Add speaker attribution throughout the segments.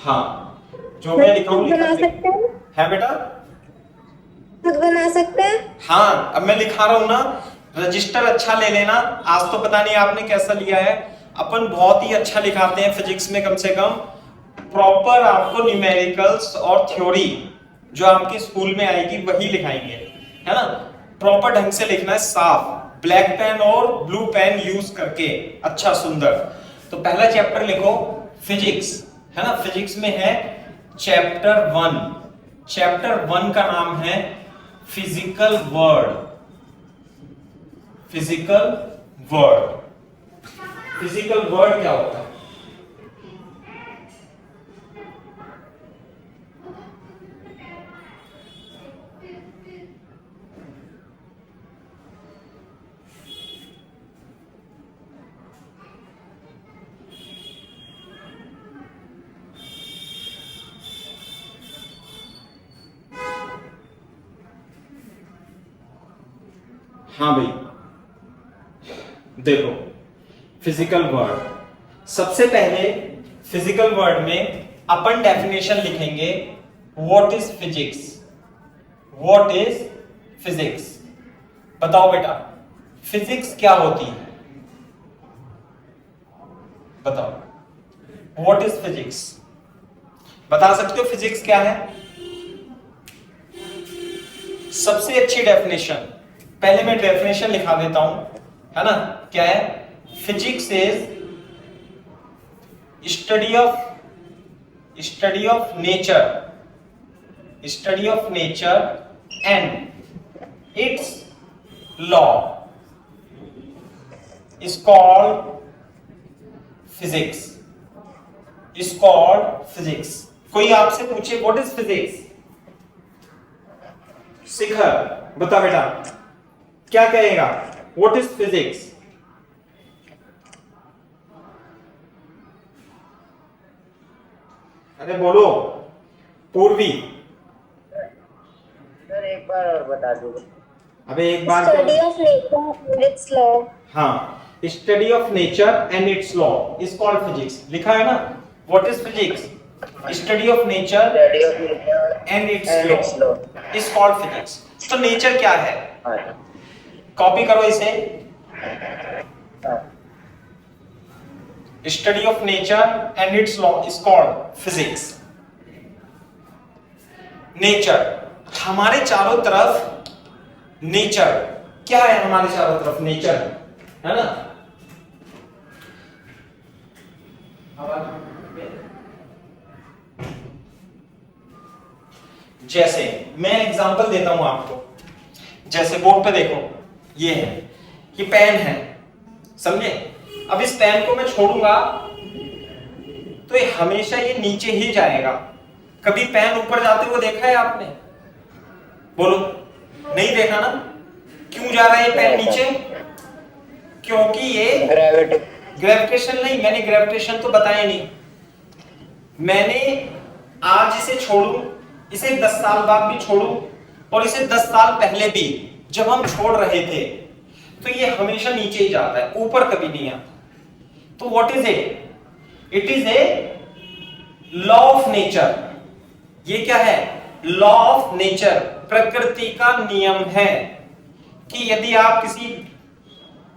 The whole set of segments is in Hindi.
Speaker 1: हाँ, जो मैं लिखा हूँ
Speaker 2: बना सकते हैं?
Speaker 1: है बेटा।
Speaker 2: खुद बना सकते हैं?
Speaker 1: हाँ, अब मैं लिखा रहा हूं ना, रजिस्टर अच्छा ले लेना। आज तो पता नहीं आपने कैसा लिया है, अपन बहुत ही अच्छा लिखाते हैं फिजिक्स में। कम से कम प्रॉपर आपको न्यूमेरिकल्स और थ्योरी जो आपके स्कूल में आएगी वही लिखाएंगे, है ना। प्रॉपर ढंग से लिखना है, साफ ब्लैक पेन और ब्लू पेन यूज करके, अच्छा सुंदर। तो पहला चैप्टर लिखो फिजिक्स, है ना। फिजिक्स में है चैप्टर 1। चैप्टर 1 का नाम है physical world. Physical world. Physical world क्या होता है? हाँ भाई, देखो फिजिकल वर्ल्ड, सबसे पहले फिजिकल वर्ल्ड में अपन डेफिनेशन लिखेंगे, what is physics. What is physics, बताओ बेटा, फिजिक्स क्या होती है? बताओ, व्हाट इज फिजिक्स, बता सकते हो फिजिक्स क्या है? सबसे अच्छी डेफिनेशन, पहले मैं डेफिनेशन लिखा देता हूं, है ना। क्या है? Physics is study of nature, study of nature and its law is called physics, is called physics. कोई आपसे पूछे व्हाट इज फिजिक्स, शिखर बता बेटा क्या कहेगा, व्हाट इज फिजिक्स? अरे बोलो पूर्वी।
Speaker 3: सर एक बार और बता दो।
Speaker 1: अबे एक बार
Speaker 2: study of nature and its law.
Speaker 1: हाँ, study of nature and its law is called physics, लिखा है ना। What is physics? Study of nature
Speaker 3: study of nature
Speaker 1: and its law is called physics. तो नेचर क्या है?
Speaker 3: हाँ
Speaker 1: कॉपी करो इसे, study of nature and its law is called physics. Nature, हमारे चारों तरफ नेचर क्या है? हमारे चारों तरफ नेचर है ना। जैसे मैं एग्जांपल देता हूं आपको, जैसे बोर्ड पे देखो, ये है, ये पेन है, समझे। अब इस पेन को मैं छोड़ूंगा तो ये हमेशा ये नीचे ही जाएगा। कभी पेन ऊपर जाते हुए देखा है आपने? बोलो, नहीं देखा ना। क्यों जा रहा है ये पेन नीचे? क्योंकि ये ग्रेविटेशन नहीं, मैंने ग्रेविटेशन तो बताया नहीं। मैंने आज इसे छोड़ू, इसे 10 साल बाद भी छोड़ू और इसे 10 साल पहले भी जब हम छोड़ रहे थे, तो ये हमेशा नीचे ही जाता है, ऊपर कभी नहीं आता। तो what is it? It is a law of nature. ये क्या है? लॉ ऑफ नेचर, प्रकृति का नियम है कि यदि आप किसी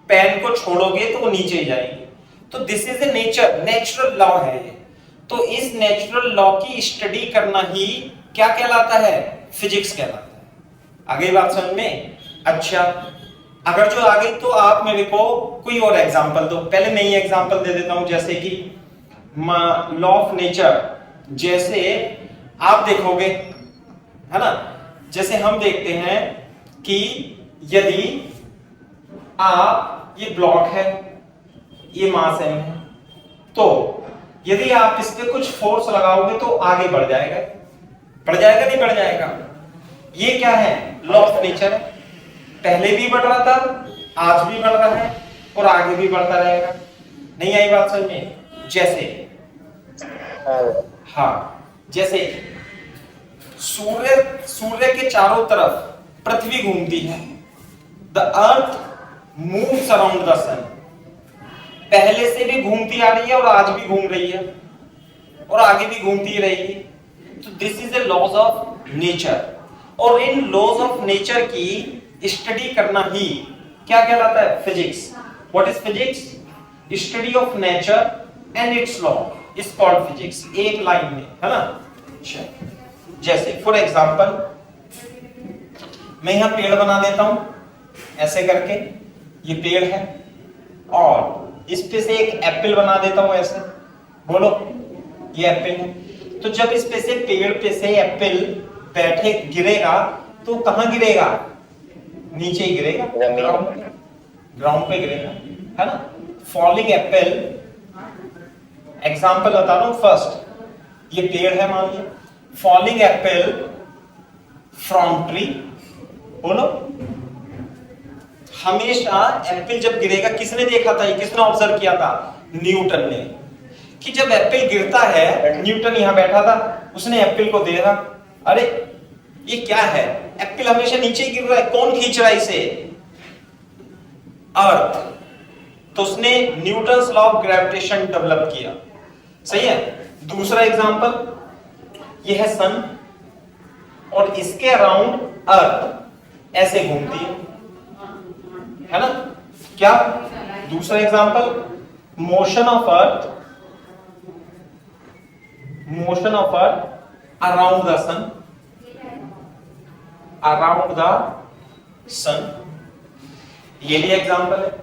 Speaker 1: पेन को छोड़ोगे तो वो नीचे ही जाएगी। तो this is A nature, natural law है। तो इस नेचुरल लॉ की स्टडी करना ही क्या कहलाता है? फिजिक्स कहलाता है। आगे बात समझ में? अच्छा, अगर जो आ गई तो आप मेरे को कोई और एग्जांपल दो। पहले मैं ही एग्जांपल दे देता हूं, जैसे कि लॉ ऑफ नेचर, जैसे आप देखोगे, है ना। जैसे हम देखते हैं कि यदि आप, ये ब्लॉक है, ये मास m है, तो यदि आप इस पे कुछ फोर्स लगाओगे तो आगे बढ़ जाएगा, बढ़ जाएगा नहीं बढ़ जाएगा? ये क्या है? लॉ ऑफ नेचर है। पहले भी बढ़ रहा था, आज भी बढ़ रहा है और आगे भी बढ़ता रहेगा। नहीं आई बात समझ में? जैसे हाँ, जैसे सूर्य के चारों तरफ पृथ्वी घूमती है, the earth moves around the sun. पहले से भी घूमती आ रही है और आज भी घूम रही है, और आगे भी घूमती रहेगी। तो this is a laws of nature, और इन लॉज ऑफ नेचर की स्टडी करना ही क्या कहलाता है? Physics. What is physics? Study of nature and its law is called physics. एक लाइन में, है ना? अच्छा, जैसे फॉर एग्जांपल मैं यहां पेड़ बना देता हूं ऐसे करके, ये पेड़ है, और इस पे से एक एप्पल बना देता हूं ऐसे, बोलो ये एप्पल है। तो जब इस पे से पेड़ पे से एप्पल बैठे गिरेगा तो कहां गिरेगा? नीचे ही गिरेगा, ग्राउंड पे गिरेगा, है ना? फॉलिंग एप्पल, एग्जांपल बता रहा हूं। फर्स्ट ये पेड़ है मान लीजिए, फॉलिंग एप्पल फ्रॉम ट्री, बोलो। हमेशा एप्पल जब गिरेगा, किसने देखा था? ये किसने ऑब्जर्व किया था? न्यूटन ने। कि जब एप्पल गिरता है, न्यूटन यहां बैठा था, उसने एप्पल को देखा, अरे ये क्या है? एप्पल हमेशा नीचे गिर रहा है, कौन खींच रहा है इसे? अर्थ। तो उसने Newton's law of gravitation develop किया। सही है। दूसरा एग्जांपल, ये है सन, और इसके अराउंड अर्थ ऐसे घूमती है ना? क्या? दूसरा example, motion of earth around the sun, ये भी एग्जांपल है।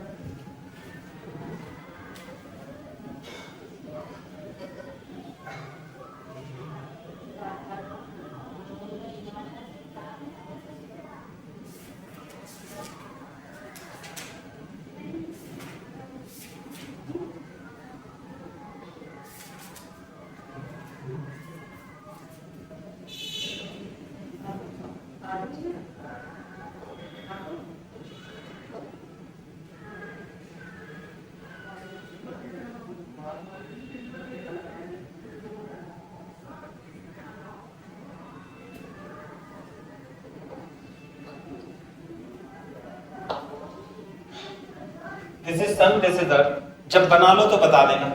Speaker 1: This is sun, this is earth. जब बना लो तो बता देना।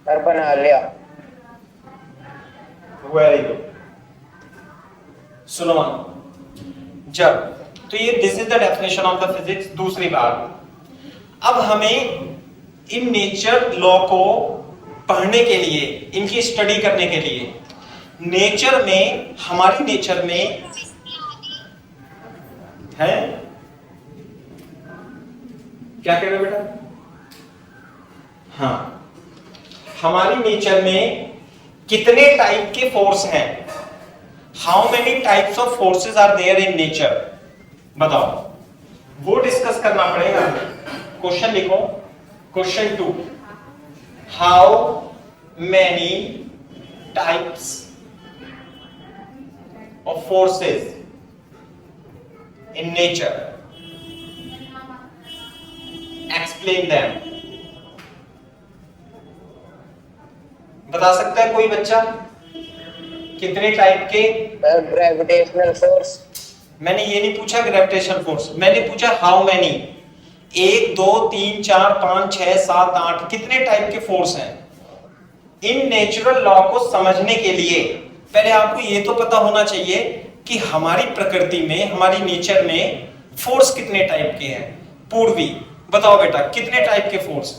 Speaker 3: और बना लिया।
Speaker 1: Very good. सुनो जब, तो ये this is the definition of the physics. दूसरी बात, अब हमें इन नेचर लॉ को पढ़ने के लिए, इनकी स्टडी करने के लिए, नेचर में, हमारी नेचर में है, क्या कह रहे हो बेटा? हाँ, हमारी नेचर में कितने टाइप के फोर्स हैं? How many types of forces are there in nature? बताओ, वो डिस्कस करना पड़ेगा। क्वेश्चन लिखो, question 2, how many types of forces in nature, explain them. बता सकता है कोई बच्चा कितने टाइप के?
Speaker 3: Gravitational force.
Speaker 1: मैंने ये नहीं पूछा ग्रेविटेशनल फोर्स, मैंने पूछा हाउ मेनी। 1 2 3 4 5 6 7 8 कितने टाइप के फोर्स हैं? इन नेचुरल लॉ को समझने के लिए पहले आपको ये तो पता होना चाहिए कि हमारी प्रकृति में, हमारी नेचर में फोर्स कितने टाइप के हैं। पूर्वी, बताओ बेटा कितने टाइप के फोर्स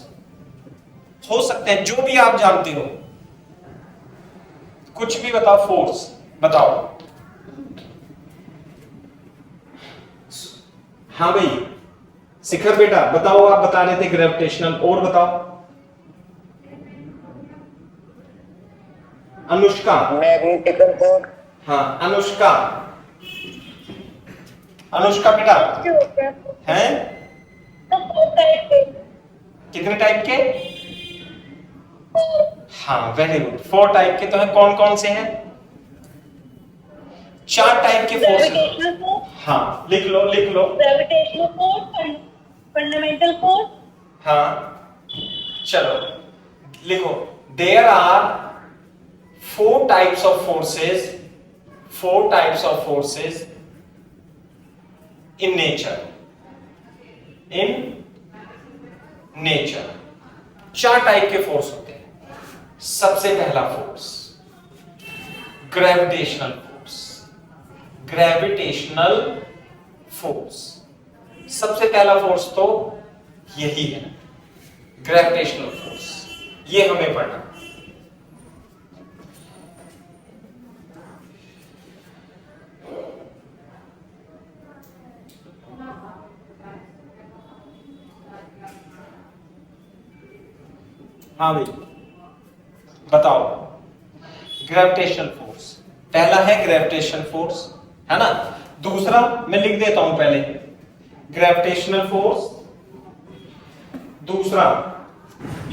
Speaker 1: हो सकते हैं? जो भी आप जानते हो, कुछ भी बताओ, फोर्स बताओ। हाँ भाई शिखर बेटा बताओ, आप बता रहे थे ग्रेविटेशनल, और बताओ। अनुष्का।
Speaker 3: Magnetical force.
Speaker 1: हाँ अनुष्का, अनुष्का बेटा हैं? कितने टाइप के? हाँ वेरी गुड, 4 टाइप के तो हैं। कौन कौन से हैं? 4 टाइप के फोर्स। हाँ लिख लो लिख लो।
Speaker 2: Gravitational force, fundamental force.
Speaker 1: हाँ चलो लिखो, there are 4 types of forces 4 types of forces in nature. In nature 4 type के फोर्स होते हैं। सबसे पहला force gravitational force. Gravitational force सबसे पहला फोर्स तो यही है, ग्रेविटेशनल फोर्स। ये हमें पढ़ना। हाँ भाई बताओ, ग्रेविटेशनल फोर्स पहला है ग्रेविटेशनल फोर्स, है ना। दूसरा मैं लिख देता हूं पहले, ग्रेविटेशनल फोर्स। दूसरा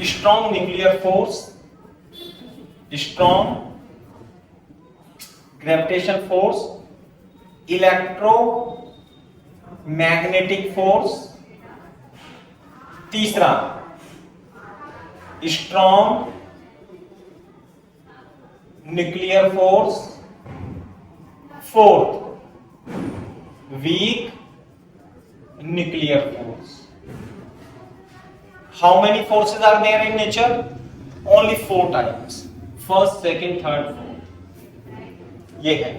Speaker 1: strong nuclear force, strong gravitation force, electromagnetic force. तीसरा strong nuclear force. Fourth weak nuclear force. How many forces are there in nature? Only 4 types, first, second, third, fourth. ये है।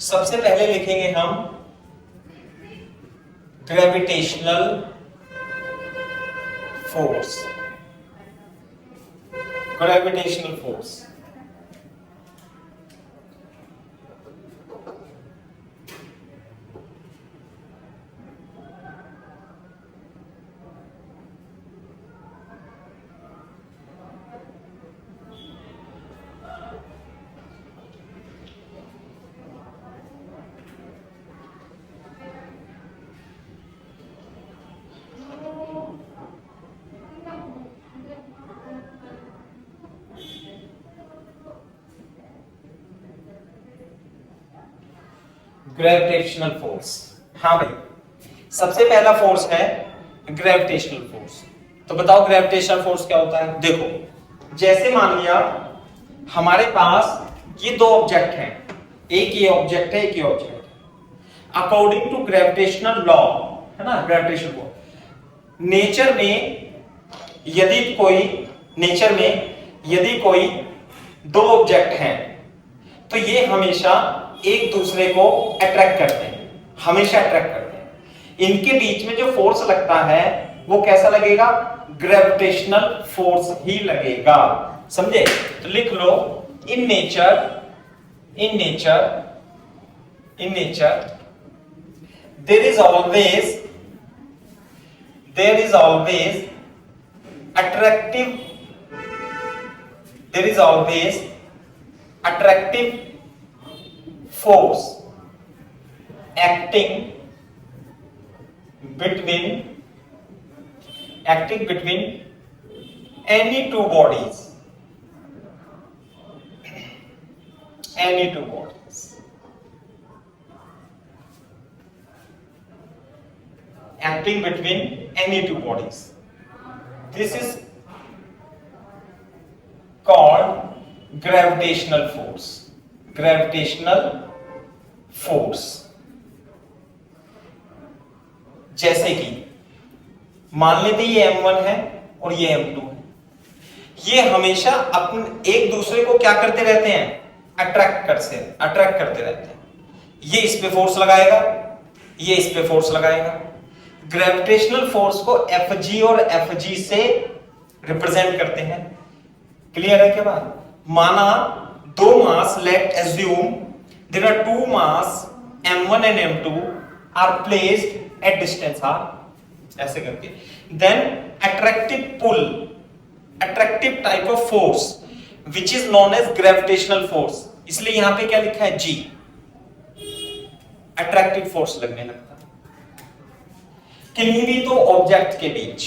Speaker 1: सबसे पहले लिखेंगे हम gravitational force. Gravitational force gravitational force. हाँ भाई, सबसे पहला फोर्स है ग्रेविटेशनल फोर्स। तो बताओ ग्रेविटेशनल फोर्स क्या होता है? देखो, जैसे मान लिया हमारे पास ये 2 ऑब्जेक्ट हैं, एक ये ऑब्जेक्ट है, एक ये ऑब्जेक्ट है। अकॉर्डिंग टू ग्रेविटेशनल लॉ, है ना, ग्रेविटेशन लॉ, नेचर में यदि कोई 2 ऑब्जेक्ट हैं तो ये हमेशा एक दूसरे को अट्रैक्ट करते हैं, हमेशा अट्रैक्ट करते हैं। इनके बीच में जो फोर्स लगता है वो कैसा लगेगा? ग्रेविटेशनल फोर्स ही लगेगा, समझे? तो लिख लो, in nature there is always attractive force acting between any two bodies, acting between any two bodies. This is called gravitational force. जैसे कि मान लेते ये M1 है और ये M2 है, ये हमेशा अपने एक दूसरे को क्या करते रहते हैं? अट्रैक्ट करते रहते हैं। ये इस पे फोर्स लगाएगा, ये इस पे फोर्स लगाएगा। ग्रेविटेशनल फोर्स को Fg और Fg से रिप्रेजेंट करते हैं। क्लियर है क्या बात? माना 2 mass, let assume there are 2 mass M1 and M2 are placed at distance r, ऐसे करके, then attractive type of force which is known as gravitational force, इसलिए यहां पे क्या लिखा है? G, अट्रैक्टिव फोर्स लगने लगता है किन्हीं भी 2 ऑब्जेक्ट के बीच।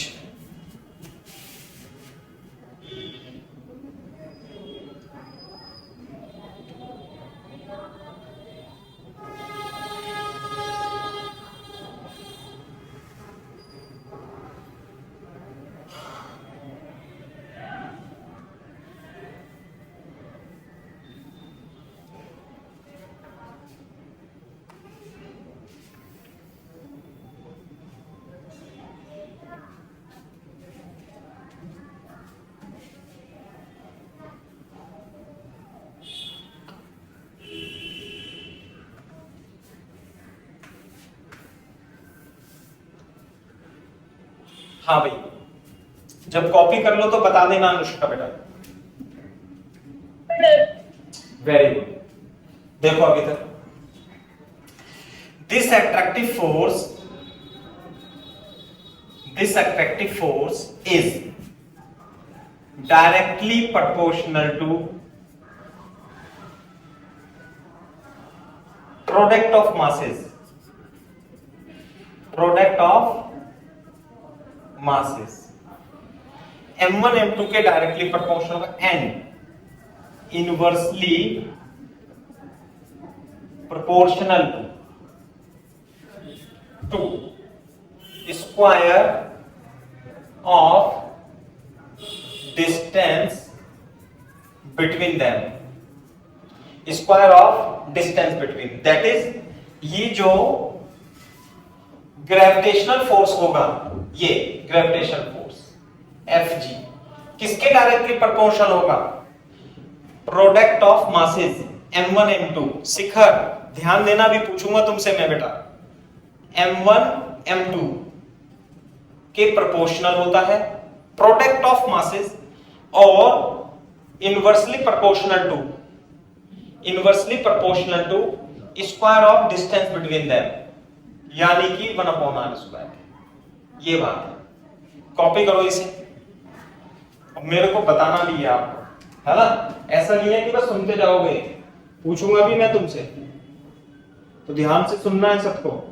Speaker 1: हाँ भाई, जब कॉपी कर लो तो बता देना अनुष्का बेटा। Very good. देखो अभी तक, this attractive force is directly proportional to product of masses m1 m2 के डायरेक्टली प्रोपोर्शनल होगा and inversely proportional to square of distance between them, square of distance between, that is ये जो ग्रेविटेशनल फोर्स होगा, ये ग्रेविटेशनल फोर्स Fg किसके डायरेक्टली प्रोपोर्शनल होगा? Product of masses m1 m2। Shikhar ध्यान देना, भी पूछूंगा तुमसे मैं बेटा, m1 m2 के प्रोपोर्शनल होता है प्रोडक्ट ऑफ मासेस और inversely proportional to square of distance between them, यानी कि 1/r²। ये बात है, कॉपी करो इसे, मेरे को बताना भी है आपको, है ना? ऐसा नहीं है कि बस सुनते जाओगे, पूछूंगा भी मैं तुमसे, तो ध्यान से सुनना है सबको।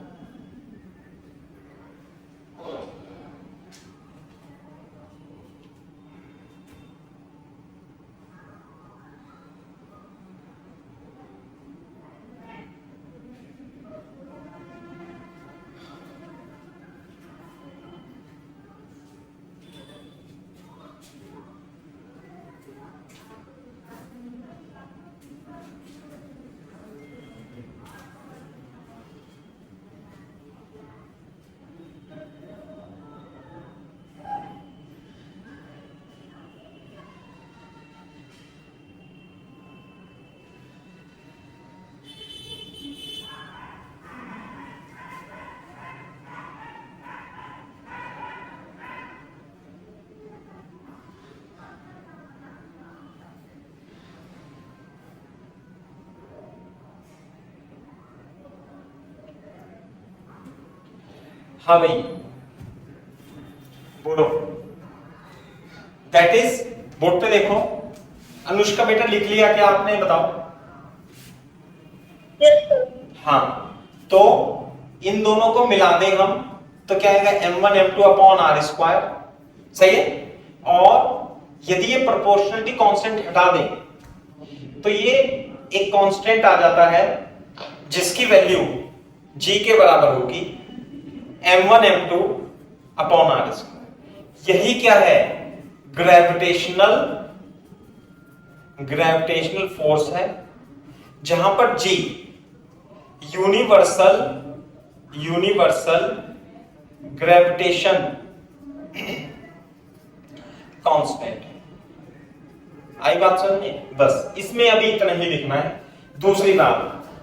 Speaker 1: हाँ भाई बोलो। दैट इज, बोर्ड पे देखो। अनुष्का बेटा लिख लिया क्या आपने, बताओ।
Speaker 2: Yes sir.
Speaker 1: हाँ, तो इन दोनों को मिला दें हम तो क्या आएगा, m1 m2 अपॉन r²। सही है। और यदि ये प्रोपोर्शनलिटी कांस्टेंट हटा दें तो ये एक कांस्टेंट आ जाता है जिसकी वैल्यू g के बराबर होगी m1 m2 अपॉन r²। यही क्या है, ग्रेविटेशनल फोर्स है, जहां पर g यूनिवर्सल ग्रेविटेशन कांस्टेंट है। आई बात समझ में? बस इसमें अभी इतना ही लिखना है। दूसरी बात,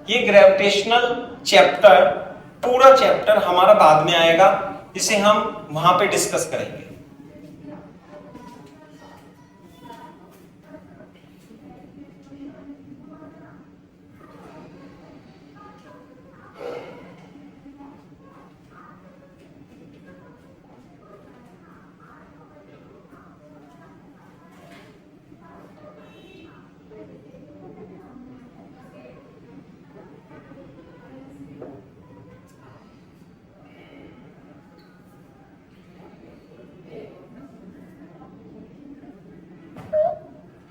Speaker 1: ये ग्रेविटेशनल चैप्टर, पूरा चैप्टर हमारा बाद में आएगा, इसे हम वहां पे डिस्कस करेंगे।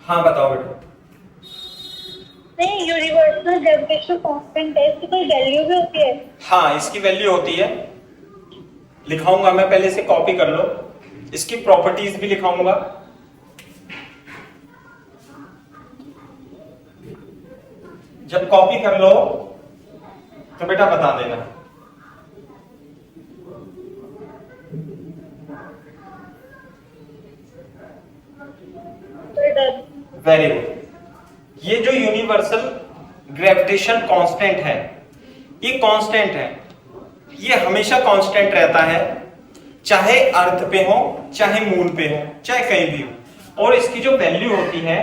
Speaker 1: हाँ बताओ बेटा।
Speaker 2: नहीं, यूनिवर्सल ग्रेविटेशनल कांस्टेंट है, इसकी कोई वैल्यू भी होती है?
Speaker 1: हाँ, इसकी वैल्यू होती है, लिखाऊंगा मैं, पहले से कॉपी कर लो। इसकी प्रॉपर्टीज भी लिखाऊंगा। जब कॉपी कर लो तो बेटा बता देना। Very good. ये जो यूनिवर्सल ग्रेविटेशन कांस्टेंट है, ये कांस्टेंट है, ये हमेशा कांस्टेंट रहता है। चाहे अर्थ पे हो, चाहे मून पे हो, चाहे कहीं भी हो। और इसकी जो वैल्यू होती है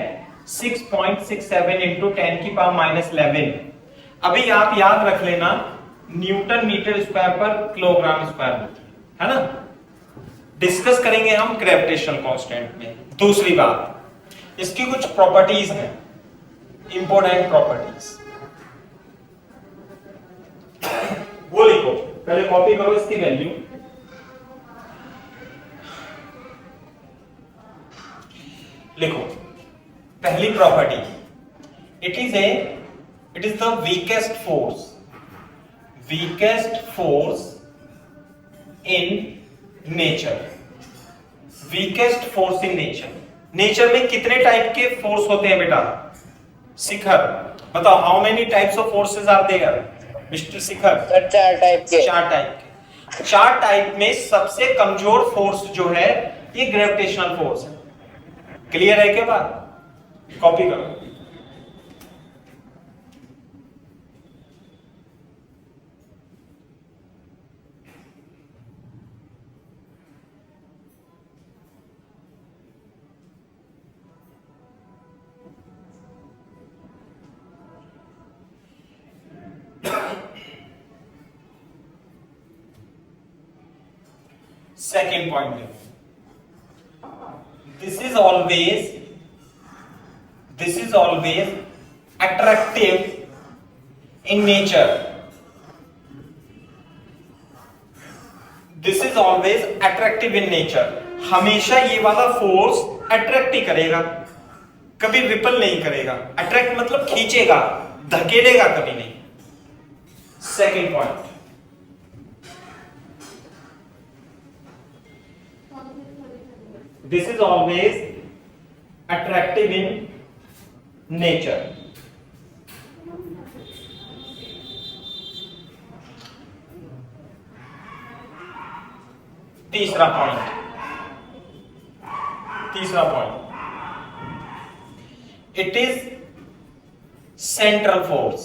Speaker 1: 6.67 इंटू 10 की पावर माइनस 11। अभी आप याद रख लेना, न्यूटन मीटर स्क्वायर पर किलोग्राम स्क्वायर होती है ना। डिस्कस करेंगे हम ग्रेविटेशनल कांस्टेंट में। दूसरी बात, इसकी कुछ प्रॉपर्टीज हैं, इंपॉर्टेंट प्रॉपर्टीज, वो लिखो, पहले कॉपी करो इसकी वैल्यू। लिखो पहली property, it is the weakest force in nature. Weakest force in nature. Nature में कितने टाइप के फोर्स होते हैं बेटा? शिखर, बताओ, how many types of forces are there mister Shikhar?
Speaker 3: Sir 4 type के।
Speaker 1: 4 टाइप के। 4 टाइप में सबसे कमजोर फोर्स जो है ये ग्रेविटेशनल फोर्स है। क्लियर है क्या बात? कॉपी करो। Second point, this is always attractive in nature. This is always attractive in nature. हमेशा ये वाला फोर्स अट्रैक्ट ही करेगा, कभी रिपल नहीं करेगा। अट्रैक्ट मतलब खींचेगा, धकेलेगा कभी नहीं। Second point, this is always attractive in nature. तीसरा point, it is central force.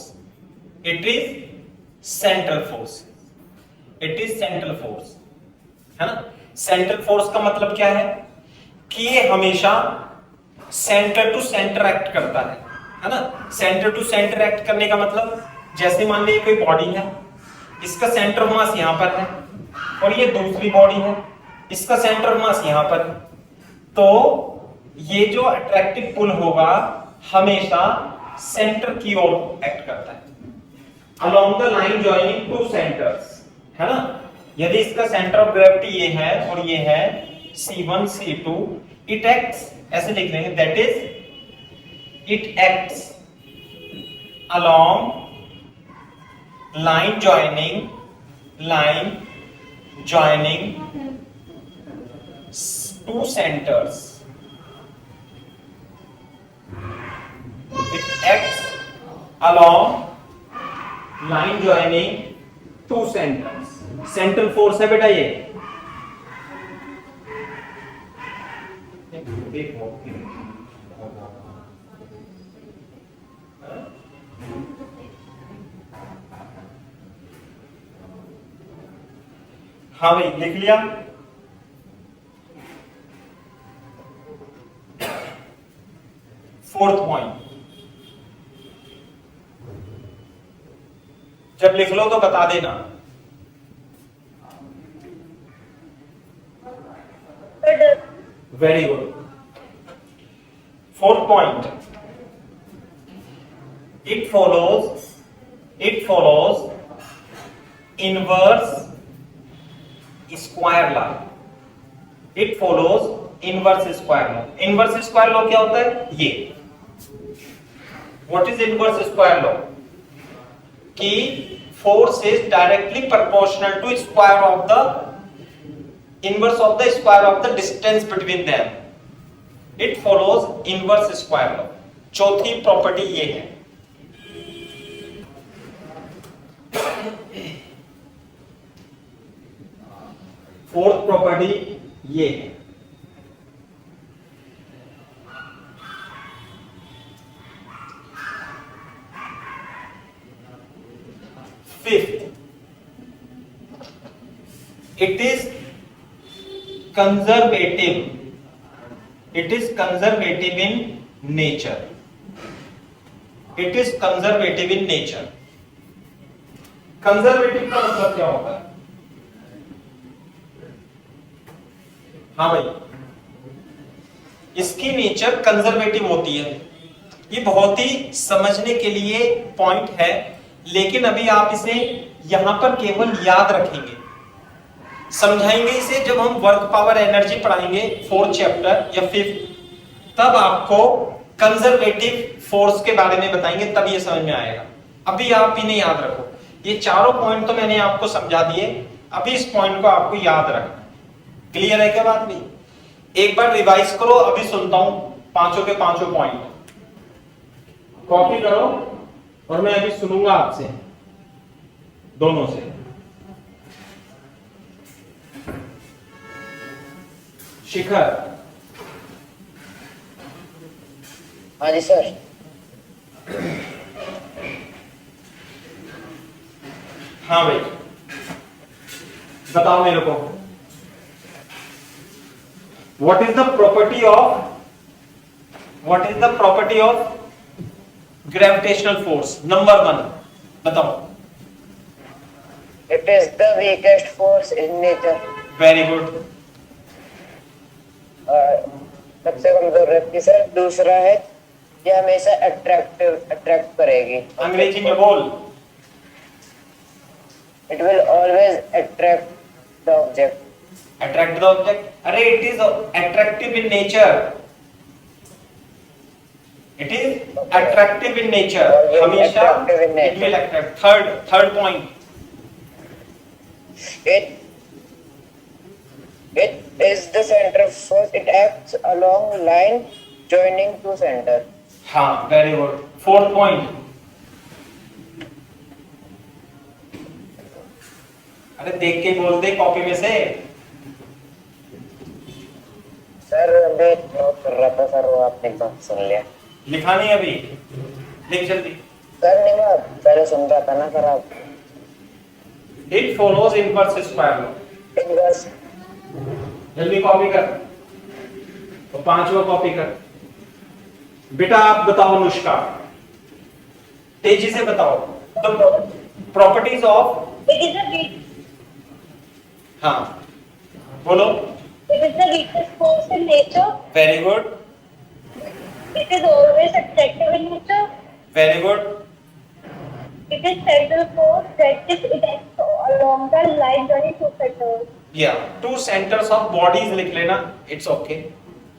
Speaker 1: है ना। सेंट्रल फोर्स का मतलब क्या है कि ये हमेशा सेंटर टू सेंटर एक्ट करता है ना। सेंटर टू सेंटर एक्ट करने का मतलब, जैसे मान लीजिए कोई बॉडी है, इसका सेंटर ऑफ मास यहां पर है, और ये दूसरी बॉडी है, इसका सेंटर ऑफ मास यहां पर है, तो ये जो अट्रैक्टिव पुल होगा हमेशा सेंटर की ओर एक्ट करता है, along the line joining two centres, है ना। यदि इसका सेंटर ऑफ ग्रेविटी ये है और ये है C1 C2, इट एक्ट्स, ऐसे लिख लेंगे, that is it acts along line joining two centres. It acts along line joining two centres. Central force है बेटा ये। देखो हाँ भाई, लिख लिया। फोर्थ पॉइंट, जब लिख लो तो बता देना। Very good. Fourth point, it follows inverse square law. It follows inverse square law. Inverse square law क्या होता है? ये what is inverse square law? कि force is directly proportional to square of the inverse of the square of the distance between them. It follows inverse square law. चौथी प्रॉपर्टी ये है। फोर्थ प्रॉपर्टी ये है। Fifth, it is conservative, it is conservative in nature, it is conservative in nature. Conservative का मतलब क्या होता है? हाँ भाई, इसकी नेचर कंजर्वेटिव होती है। ये बहुत ही समझने के लिए पॉइंट है, लेकिन अभी आप इसे यहां पर केवल याद रखेंगे, समझाएंगे इसे जब हम वर्क पावर एनर्जी पढ़ाएंगे 4th चैप्टर या 5th, तब आपको कंजर्वेटिव फोर्स के बारे में बताएंगे, तब ये समझ में आएगा। अभी आप इन्हें याद रखो, ये चारों पॉइंट तो मैंने आपको समझा दिए, अभी इस पॉइंट को आपको याद रखना। क्लियर है क्या बात? भी एक बार रिवाइज करो, अभी सुनता हूं पांचों के पांचों पॉइंट, कॉपी करो और मैं अभी सुनूंगा आपसे, दोनों से। शिखर।
Speaker 3: हाँ जी सर।
Speaker 1: हाँ भाई, बताओ मेरे को, what is the property of gravitational force? Number 1 बताओ।
Speaker 3: It is the weakest force in nature.
Speaker 1: Very good.
Speaker 3: सबसे कमजोर रखती सर। दूसरा है ये हमेशा अट्रैक्ट करेगी।
Speaker 1: अंग्रेजी में बोल।
Speaker 3: It will always attract the object.
Speaker 1: Attract the object, अरे it is attractive in nature, it is attractive in nature, हमेशा it will attract. Third point,
Speaker 3: It is the center force. It acts along line joining to center.
Speaker 1: हाँ वेरी गुड। 4th पॉइंट, अरे देख के बोल दे कॉपी में से।
Speaker 3: सर अभी नोट कर रहा था सर, वो आपने एकदम सुन लिया।
Speaker 1: लिखा नहीं अभी, लिख जल्दी।
Speaker 3: सर नहीं, मैं पहले सुन रहा था ना सर। आप
Speaker 1: it follows inverse square law.
Speaker 3: Inverse.
Speaker 1: जल्दी कॉपी कर, तो 5वां कॉपी कर। बेटा आप बताओ अनुष्का, तेजी से बताओ properties of.
Speaker 2: It is the weak.
Speaker 1: हाँ बोलो।
Speaker 2: It is the weakest force in nature.
Speaker 1: Very good,
Speaker 2: It is always attractive in nature.
Speaker 1: Very good,
Speaker 2: It is central force that is it acts along the line joining two centers.
Speaker 1: या 2 सेंटर्स ऑफ बॉडीज लिख लेना, it's okay.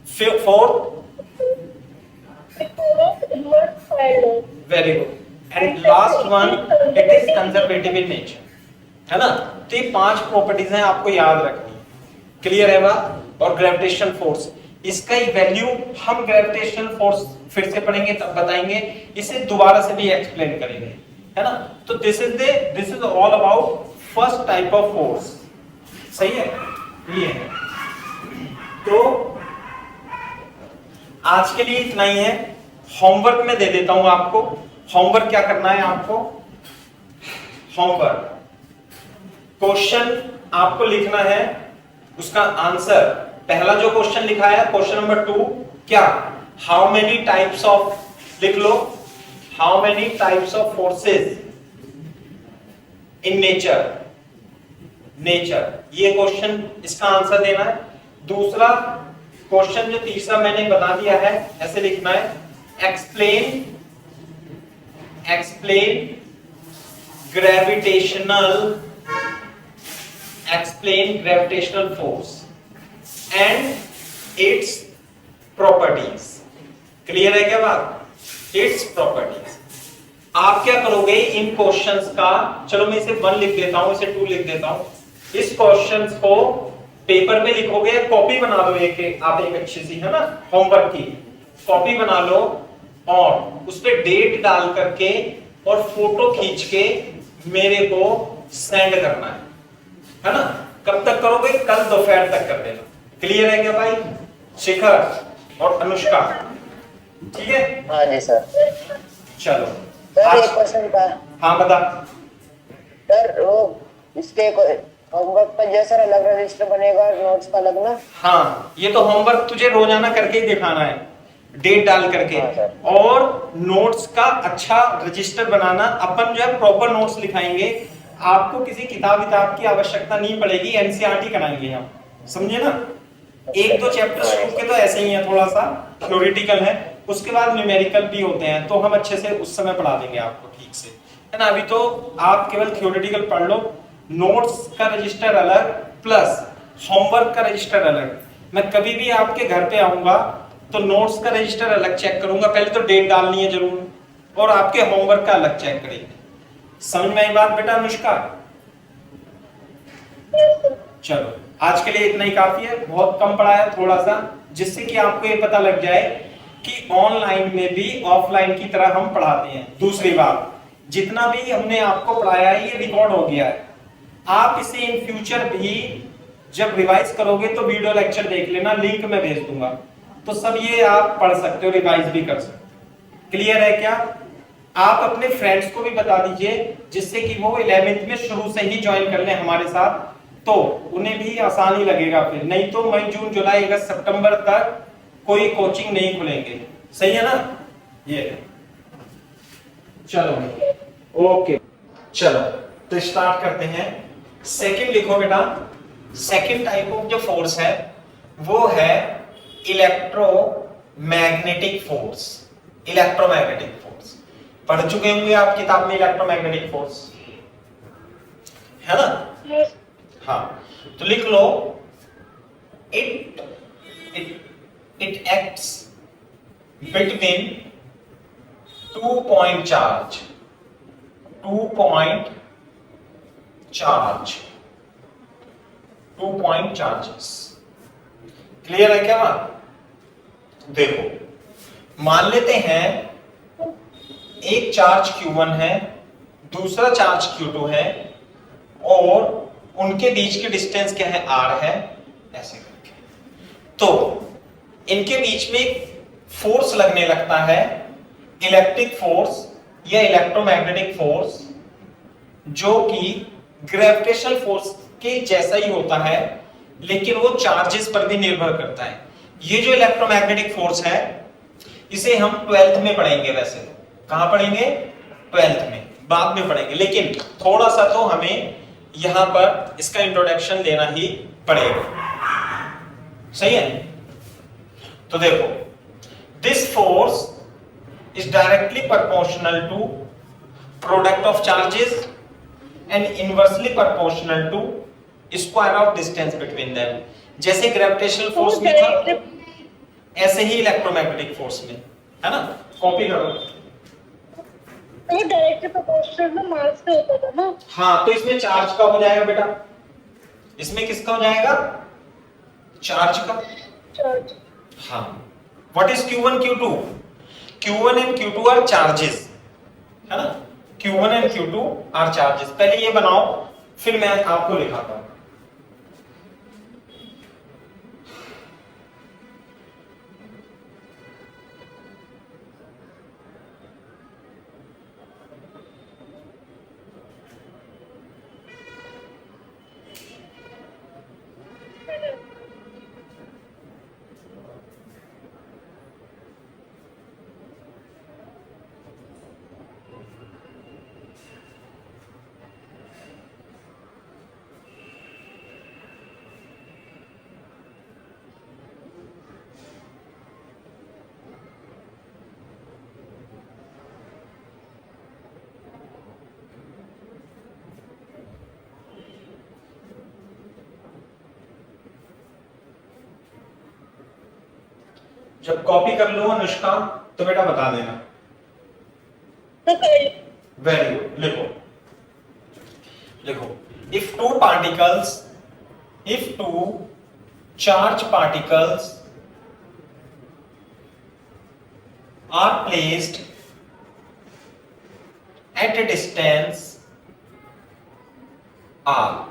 Speaker 1: 4th,
Speaker 2: It follows inverse square law.
Speaker 1: Very good, and last one, it is conservative in nature, है ना? तो ये 5 प्रॉपर्टीज हैं, आपको याद रखनी। क्लियर है बात? और ग्रेविटेशनल फोर्स, इसका ही वैल्यू हम ग्रेविटेशनल फोर्स फिर से पढ़ेंगे तब बताएंगे, इसे दोबारा से भी एक्सप्लेन करेंगे, है ना? तो this is all about first type of force. सही है? ये है। तो आज के लिए इतना ही है। होमवर्क में दे देता हूं आपको। होमवर्क क्या करना है आपको? होमवर्क क्वेश्चन आपको लिखना है, उसका आंसर। पहला जो क्वेश्चन लिखा है क्वेश्चन नंबर 2, क्या? हाउ मेनी टाइप्स ऑफ, लिख लो, how many types of forces in nature. ये क्वेश्चन, इसका आंसर देना है। दूसरा क्वेश्चन जो तीसरा मैंने बता दिया है, ऐसे लिखना है, explain gravitational force and its properties. Clear है क्या बात? Its properties. आप क्या करोगे इन क्वेश्चंस का, चलो मैं इसे 1 लिख देता हूं, इसे 2 लिख देता हूं। इस क्वेश्चंस को पेपर में लिखोगे, कॉपी बना लो आप एक अच्छी सी, है ना? होमवर्क की कॉपी बना लो और उस पे डेट डाल करके और फोटो खींच के मेरे को सेंड करना है ना? कब तक करोगे? कल दोपहर तक कर देना। क्लियर है क्या भाई? शिखर और अनुष्का, ठीक है?
Speaker 3: हाँ जी सर।
Speaker 1: चलो
Speaker 3: सर एक क्वेश्चन था।
Speaker 1: हाँ बता।
Speaker 3: सर वो इसके होमवर्क का जैसा अलग रजिस्टर बनेगा और नोट्स का अलग ना?
Speaker 1: हाँ, ये तो होमवर्क तुझे रोजाना करके ही दिखाना है, डेट डाल करके।
Speaker 3: हाँ सर।
Speaker 1: और नोट्स का अच्छा रजिस्टर बनाना, अपन जो है प्रॉपर नोट्स लिखाएंगे, आपको किसी किताब की आवश्यकता नहीं पड़ेगी, एनसीईआरटी कराएंगे हम, समझे ना। एक दो चैप्टर शुरू के तो ऐसे ही है, थोड़ा सा थ्योरेटिकल है, उसके बाद न्यूमेरिकल भी होते हैं, तो हम अच्छे से उस समय पढ़ा देंगे आपको ठीक से, है ना। अभी तो आप केवल थ्योरेटिकल पढ़ लो, नोट्स का रजिस्टर अलग प्लस होमवर्क का रजिस्टर अलग। मैं कभी भी आपके घर पे आऊंगा तो नोट्स का रजिस्टर अलग चेक करूंगा, पहले तो डेट डालनी है जरूर, और आपके होमवर्क का अलग चेक करेंगे। समझ में आई बात बेटा अनुष्का? चलो, आज के लिए इतना ही काफी है, बहुत कम पढ़ाया थोड़ा सा, जिससे कि आपको ये पता लग जाए कि ऑनलाइन में भी ऑफलाइन की तरह हम पढ़ाते हैं। दूसरी बात, जितना भी हमने आपको पढ़ाया है ये रिकॉर्ड हो गया है, आप इसे इन फ्यूचर भी जब रिवाइज करोगे तो वीडियो लेक्चर देख लेना, लिंक मैं भेज दूंगा, तो सब ये आप पढ़ सकते हो, रिवाइज भी कर सकते हो। क्लियर है क्या? आप अपने फ्रेंड्स को भी बता दीजिए, जिससे कि वो 11th में शुरू से ही ज्वाइन कर ले हमारे साथ, तो उन्हें भी आसानी लगेगा फिर। नहीं तो मई जून जुलाई अगस्त सितंबर तक कोई कोचिंग नहीं खुलेंगे, सही है ना। ये चलो ओके, चलो तो स्टार्ट करते हैं। सेकंड लिखो बेटा। सेकंड टाइप ऑफ जो फोर्स है वो है इलेक्ट्रोमैग्नेटिक फोर्स। इलेक्ट्रोमैग्नेटिक फोर्स पढ़ चुके होंगे आप किताब में, इलेक्ट्रोमैग्नेटिक फोर्स, है ना। हाँ, तो लिख लो, it acts between 2 point charge, 2 point charges. Clear है क्या बात? देखो, मान लेते हैं एक चार्ज Q1 है, दूसरा चार्ज Q2 है, और उनके बीच की डिस्टेंस क्या है, R है, ऐसे करके। तो इनके बीच में फोर्स लगने लगता है, इलेक्ट्रिक फोर्स या इलेक्ट्रोमैग्नेटिक फोर्स, जो कि ग्रेविटेशनल फोर्स के जैसा ही होता है, लेकिन वो चार्जेस पर भी निर्भर करता है। ये जो इलेक्ट्रोमैग्नेटिक फोर्स है, इसे हम 12th में पढ़ेंगे। वैसे कहां पढ़ेंगे? 12th में, बाद में पढ़ेंगे, लेकिन थोड़ा सा तो हमें यहां पर इसका इंट्रोडक्शन देना ही पड़ेगा, सही है। तो देखो, this force is directly proportional to product of charges and inversely proportional to square of distance between them। जैसे ग्रेविटेशनल फोर्स में था, ऐसे ही इलेक्ट्रोमैग्नेटिक फोर्स में, है ना। कॉपी करो।
Speaker 2: तो डायरेक्टली प्रोपोर्शनल में मास से होता था ना।
Speaker 1: हाँ, तो इसमें चार्ज का हो जाएगा बेटा, इसमें किसका हो जाएगा? चार्ज का।
Speaker 2: चार्ज।
Speaker 1: हाँ, what is Q1 Q2? Q1 and Q2 are charges, है ना। Q1 and Q2 are charges. पहले ये बनाओ, फिर मैं आपको लिखाता हूं। जब कॉपी कर लो अनुष्का तो बेटा बता देना। वेरी गुड, लिखो लिखो। If two charge particles are placed at a distance r,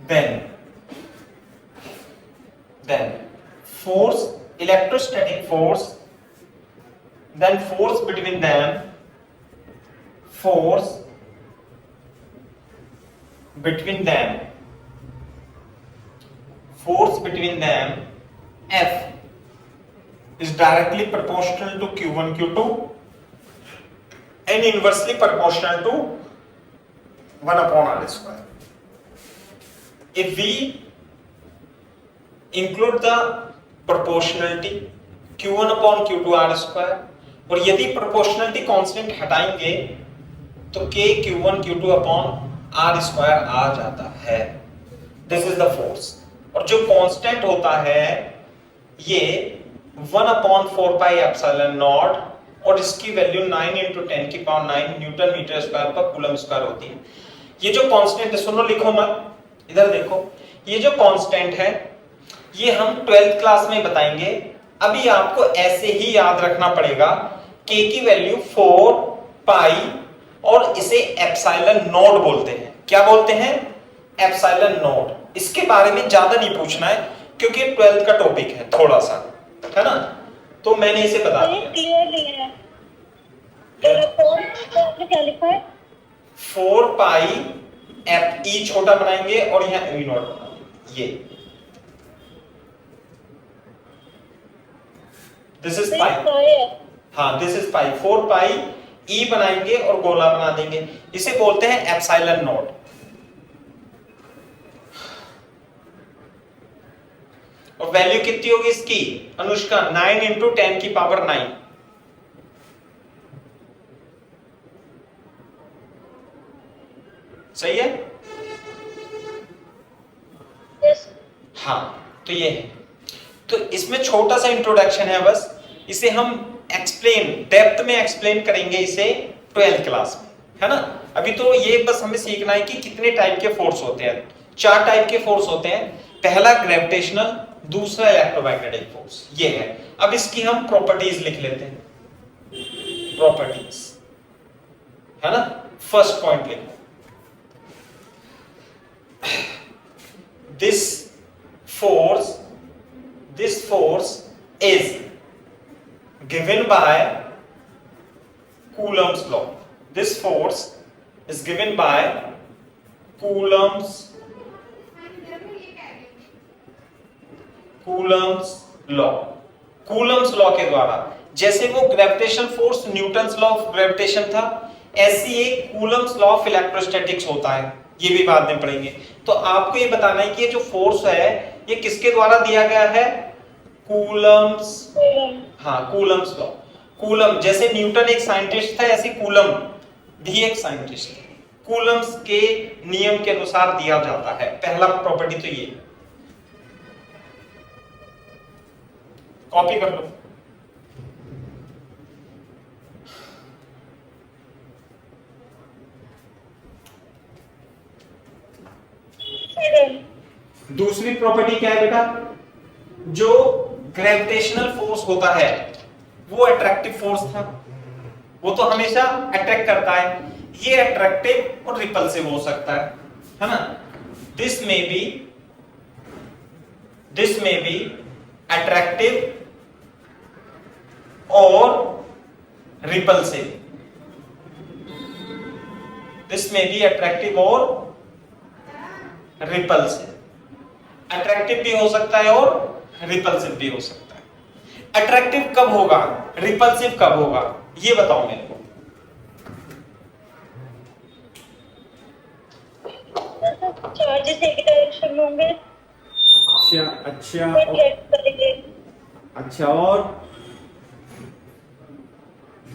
Speaker 1: then force, electrostatic force, then force between them, force between them F is directly proportional to Q1 Q2 and inversely proportional to 1 upon R square. If we include the proportionality Q1 upon Q2 R square और यदि proportionality constant हटाएंगे तो K Q1 Q2 upon R square आ जाता है. This is the force. और जो कांस्टेंट होता है ये 1 अपॉन 4 पाई एप्सिलॉन नॉट और इसकी वैल्यू 9 into 10 की पावर 9 न्यूटन मीटर स्क्वायर पर कूलम स्क्वायर होती है. ये जो कांस्टेंट है, सुनो लिखो मत, इधर देखो, ये जो कांस्टेंट है ये हम 12th क्लास में बताएंगे. अभी आपको ऐसे ही याद रखना पड़ेगा. k की वैल्यू 4 पाई और इसे एप्सिलॉन नॉट बोलते हैं. क्या बोलते हैं? Epsilon not. इसके बारे में ज्यादा नहीं पूछना है क्योंकि 12th का टॉपिक है थोड़ा सा, है ना, तो मैंने इसे बता दिया.
Speaker 2: क्लियर नहीं है. तो क्या लिखा है?
Speaker 1: 4 पाई एफ ई छोटा बनाएंगे और यहाँ ई नॉट बनाएंगे. ये दिस इज पाई. हाँ, दिस इज पाई. 4 पाई ई बनाएंगे और गोला बना देंगे. इसे बोलते हैं एप्सिलॉन नॉट. और वैल्यू कितनी होगी इसकी अनुष्का? 9 into 10 की पावर 9. सही है?
Speaker 2: yes.
Speaker 1: हाँ, तो ये है. तो इसमें छोटा सा इंट्रोडक्शन है बस. इसे हम एक्सप्लेन डेप्थ में एक्सप्लेन करेंगे इसे 12th क्लास में, है ना. अभी तो ये बस हमें सीखना है कि कितने टाइप के फोर्स होते हैं. 4 टाइप के फोर्स होते हैं. पहला ग्रेविटेशनल, दूसरा इलेक्ट्रोमैग्नेटिक फोर्स. ये है. अब इसकी हम प्रॉपर्टीज लिख लेते हैं. प्रॉपर्टीज, है ना. फर्स्ट पॉइंट लिखो. this force is given by Coulomb's law. This force is given by Coulomb's law. Coulomb's law के द्वारा. जैसे वो gravitation force Newton's law of gravitation था, ऐसी एक कूलम्स लॉ ऑफ इलेक्ट्रोस्टैटिक्स होता है. ये भी बाद में पढ़ेंगे. तो आपको ये बताना है कि ये जो फोर्स है ये किसके द्वारा दिया गया है? कूलम्स. हाँ, कूलम्स लॉ. कूलम, जैसे न्यूटन एक साइंटिस्ट था ऐसे कूलम भी एक साइंटिस्ट है. कूलम्स के नियम के अनुसार दिया जाता है. पहला प्रॉपर्टी तो ये. कॉपी कर लो. दूसरी प्रॉपर्टी क्या है बेटा? जो ग्रेविटेशनल फोर्स होता है वो अट्रैक्टिव फोर्स था. वो तो हमेशा अट्रैक्ट करता है. ये अट्रैक्टिव और रिपल्सिव हो सकता है ना. दिस में बी अट्रैक्टिव और रिपल्सिव. दिस में बी अट्रैक्टिव और रिपल्सिव. अट्रैक्टिव भी हो सकता है और रिपल्सिव भी हो सकता है. अट्रैक्टिव कब होगा, रिपल्सिव कब होगा, ये बताओ मेरे को.
Speaker 2: चार्जेस एक डायरेक्शन में होंगे.
Speaker 1: अच्छा और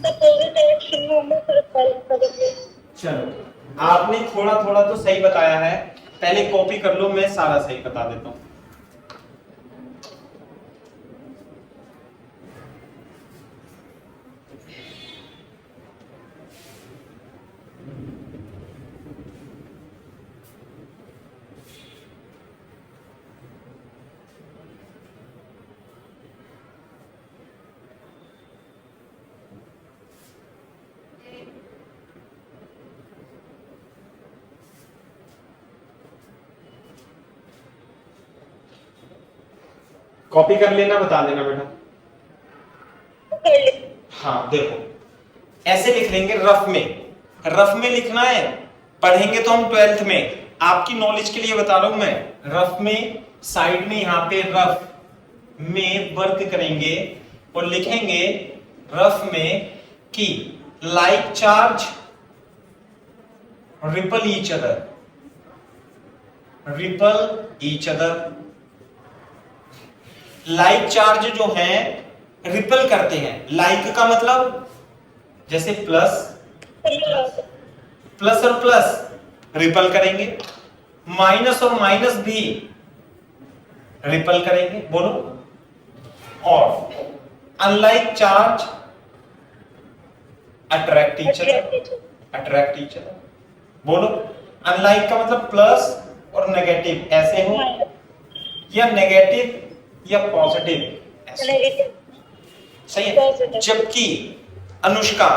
Speaker 2: अपोजिट डायरेक्शन में होंगे फिर रिपल्स करेंगे.
Speaker 1: चलो, आपने थोड़ा थोड़ा तो सही बताया है. पहले कॉपी कर लो, मैं सारा सही बता देता हूं. कॉपी कर लेना, बता देना बेटा. हाँ देखो, ऐसे लिख लेंगे रफ में. रफ में लिखना है. पढ़ेंगे तो हम 12th में. आपकी नॉलेज के लिए बता रहा हूं मैं. रफ में साइड में यहां पे रफ में वर्क करेंगे और लिखेंगे रफ में कि like charge ripple each other, ripple each other. Like charge जो है रिपल करते हैं। लाइक का मतलब जैसे प्लस, प्लस और प्लस रिपल करेंगे, माइनस और माइनस भी रिपल करेंगे, बोलो। और unlike charge attract each other, attract each other, बोलो। अनलाइक का मतलब प्लस और नेगेटिव ऐसे हो, या नेगेटिव या पॉजिटिव ऐसे, सही है। जबकि अनुष्का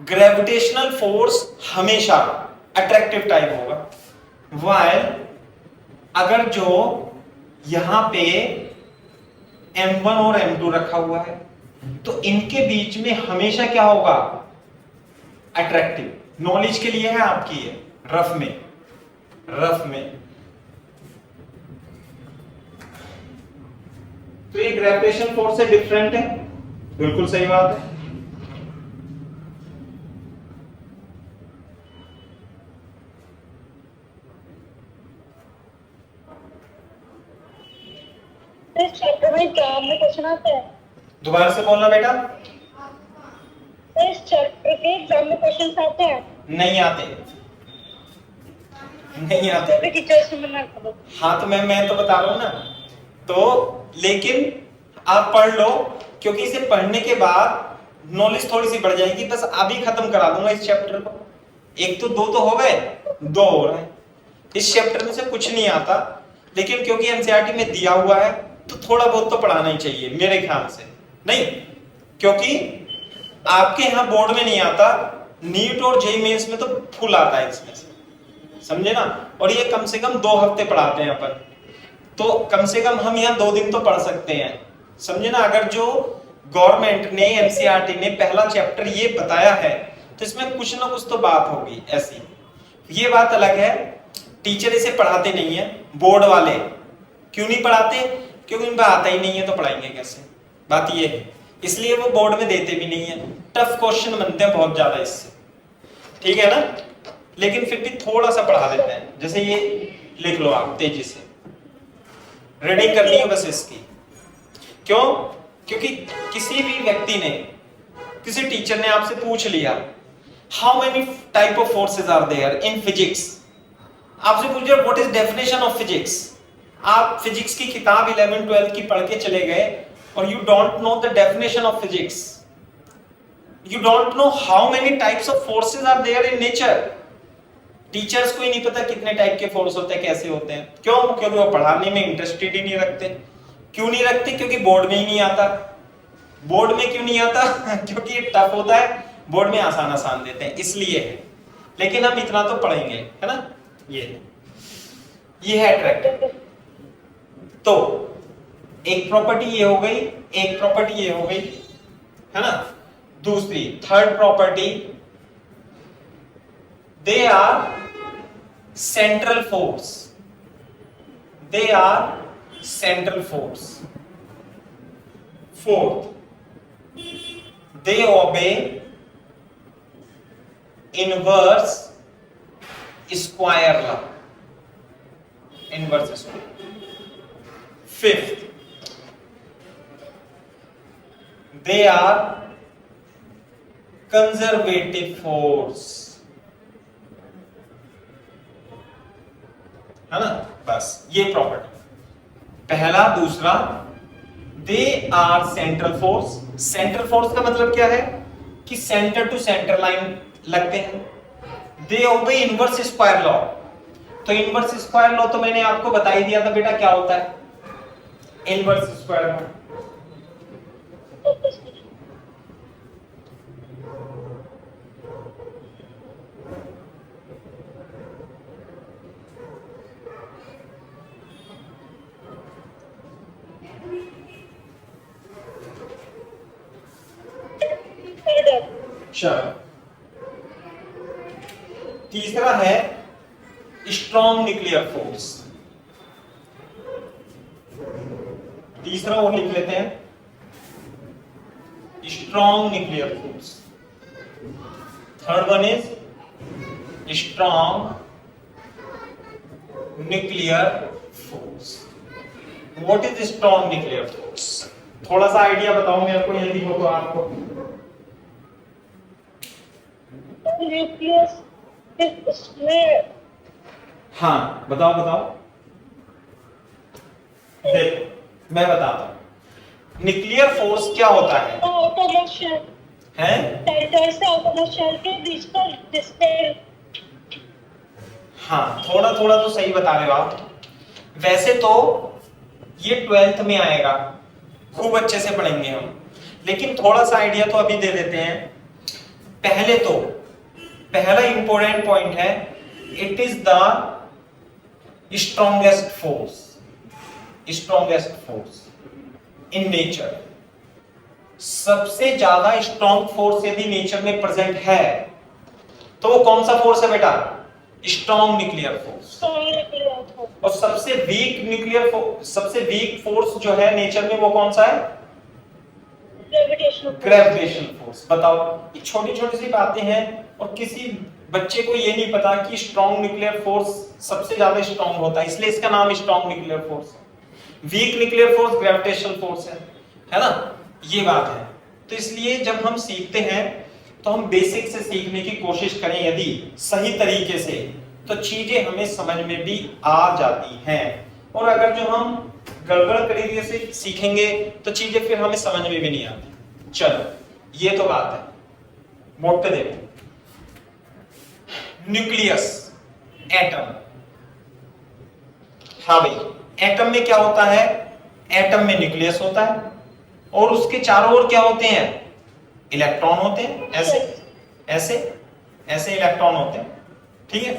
Speaker 1: ग्रेविटेशनल फोर्स हमेशा अट्रैक्टिव टाइप होगा, वाइल अगर जो यहां पे M1 और M2 रखा हुआ है तो इनके बीच में हमेशा क्या होगा, अट्रैक्टिव। नॉलेज के लिए है आपकी ये, रफ में, रफ में। तो ये ग्रेविटेशन फोर्स से डिफरेंट है, बिल्कुल सही बात है।
Speaker 2: इस चैप्टर में एग्जाम में क्वेश्चन आता है?
Speaker 1: दोबारा से बोलना बेटा।
Speaker 2: इस चैप्टर के एग्जाम में क्वेश्चन आते हैं?
Speaker 1: नहीं आते, नहीं आते।
Speaker 2: तो भी टीचर्स से मना करो।
Speaker 1: हाँ तो मैं तो बता रहा हूं ना, तो लेकिन आप पढ़ लो, क्योंकि इसे पढ़ने के बाद नॉलेज थोड़ी सी बढ़ जाएगी। बस अभी खत्म करा दूंगा इस चैप्टर को। एक तो दो तो हो गए, दो और हैं। इस चैप्टर में से कुछ नहीं आता, लेकिन क्योंकि एनसीईआरटी में दिया हुआ है तो थोड़ा बहुत तो पढ़ाना ही चाहिए मेरे ख्याल से, नहीं? क्योंकि आपके यहाँ बोर्ड में नहीं आता, नीट और जेईई मेंस में तो फुल आता है इसमें से, समझे ना। और ये कम से कम 2 हफ्ते पढ़ाते हैं अपन, तो कम से कम हम यहाँ 2 दिन तो पढ़ सकते हैं, समझे ना। अगर जो गवर्नमेंट ने, एनसीईआरटी ने पहला चैप्टर ये बताया है तो इसमें कुछ ना कुछ तो बात होगी ऐसी। ये बात अलग है, टीचर इसे पढ़ाते नहीं है, बोर्ड वाले। क्यों नहीं पढ़ाते? क्योंकि उनको आता ही नहीं है, तो पढ़ाएंगे कैसे? बात ये है, इसलिए वो बोर्ड में देते भी नहीं है। टफ क्वेश्चन बनते हैं बहुत ज्यादा इससे, ठीक है ना। लेकिन फिर भी थोड़ा सा पढ़ा देते हैं। जैसे ये लिख लो आप तेजी से, रीडिंग करनी है बस इसकी। क्यों? क्योंकि किसी भी व्यक्ति ने, किसी टीचर ने आपसे पूछ लिया how many type of forces are there in physics, आपसे पूछ लिया what is definition of physics. आप फिजिक्स की किताब 11 12 की पढ़ के चले गए और you don't know the definition of physics, you don't know how many types of forces are there in nature. Teachers को ही नहीं पता कितने टाइप के फोर्स होते हैं, कैसे होते हैं। क्यों? क्योंकि वो पढ़ाने में इंटरेस्टेड ही नहीं रखते। क्यों नहीं रखते? क्योंकि बोर्ड में ही नहीं आता। बोर्ड में क्यों नहीं आता? क्योंकि ये टफ होता है, बोर्ड में आसान आसान देते हैं, इसलिए है। लेकिन हम इतना तो पढ़ेंगे, है ना। ये है अट्रैक्टिव। तो एक प्रॉपर्टी ये हो गई, एक प्रॉपर्टी ये हो गई, है ना। दूसरी, third property, they are central force, they are central force. Fourth, they obey inverse square law, inverse square. Fifth, they are conservative force, है ना। बस ये प्रॉपर्टी, पहला दूसरा, they are central force. Central force का मतलब क्या है कि सेंटर टू सेंटर लाइन लगते हैं। दे ओबे इनवर्स स्क्वायर लॉ। तो इनवर्स स्क्वायर लॉ तो मैंने आपको बता ही दिया था बेटा क्या होता है इनवर्स स्क्वायर लॉ। तीसरा है स्ट्रॉन्ग न्यूक्लियर फोर्स। तीसरा वो लिख लेते हैं strong nuclear force. Third one is strong nuclear force. What is strong nuclear force? थोड़ा सा आइडिया बताओ मेरे को, यदि हो तो आपको।
Speaker 2: न्यूक्लियस इसमें
Speaker 1: हाँ बताओ बताओ। देखो मैं बताता हूं न्यूक्लियर फोर्स क्या होता है।
Speaker 2: ऑटोमोशन
Speaker 1: हैं?
Speaker 2: सेंटर से ऑटोमोशन के बीच का डिस्टेंस।
Speaker 1: हाँ थोड़ा थोड़ा तो सही बता रहे हो आप। वैसे तो ये 12th में आएगा, खूब अच्छे से पढ़ेंगे हम, लेकिन थोड़ा सा आइडिया तो अभी दे देते हैं। पहले तो पहला इंपॉर्टेंट पॉइंट है, it is the strongest force in nature. सबसे ज्यादा स्ट्रॉन्ग फोर्स यदि नेचर में प्रेजेंट है तो वो कौन सा फोर्स है बेटा? Strong nuclear force. और सबसे वीक फोर्स जो है नेचर में वो कौन सा है? Gravitational force. बताओ, ये छोटी छोटी सी बातें हैं और किसी बच्चे को ये नहीं पता कि स्ट्रॉन्ग न्यूक्लियर फोर्स सबसे ज्यादा स्ट्रॉन्ग होता है, इसलिए इसका नाम स्ट्रॉन्ग न्यूक्लियर फोर्स है। Week nuclear force gravitational force है ना? ये बात है। तो इसलिए जब हम सीखते हैं तो हम बेसिक से सीखने की कोशिश करें यदि सही तरीके से, तो चीजें हमें समझ में भी आ जाती हैं। और अगर जो हम गड़बड़ तरीके से सीखेंगे तो चीजें फिर हमें समझ में भी नहीं आती। चलो ये तो बात है। बोर्ड पे देखो, न्यूक्लियस, एटम। हाँ भाई, एटम में क्या होता है? एटम में न्यूक्लियस होता है और उसके चारों ओर क्या होते हैं? इलेक्ट्रॉन होते हैं। ऐसे ऐसे ऐसे इलेक्ट्रॉन होते हैं, ठीक है।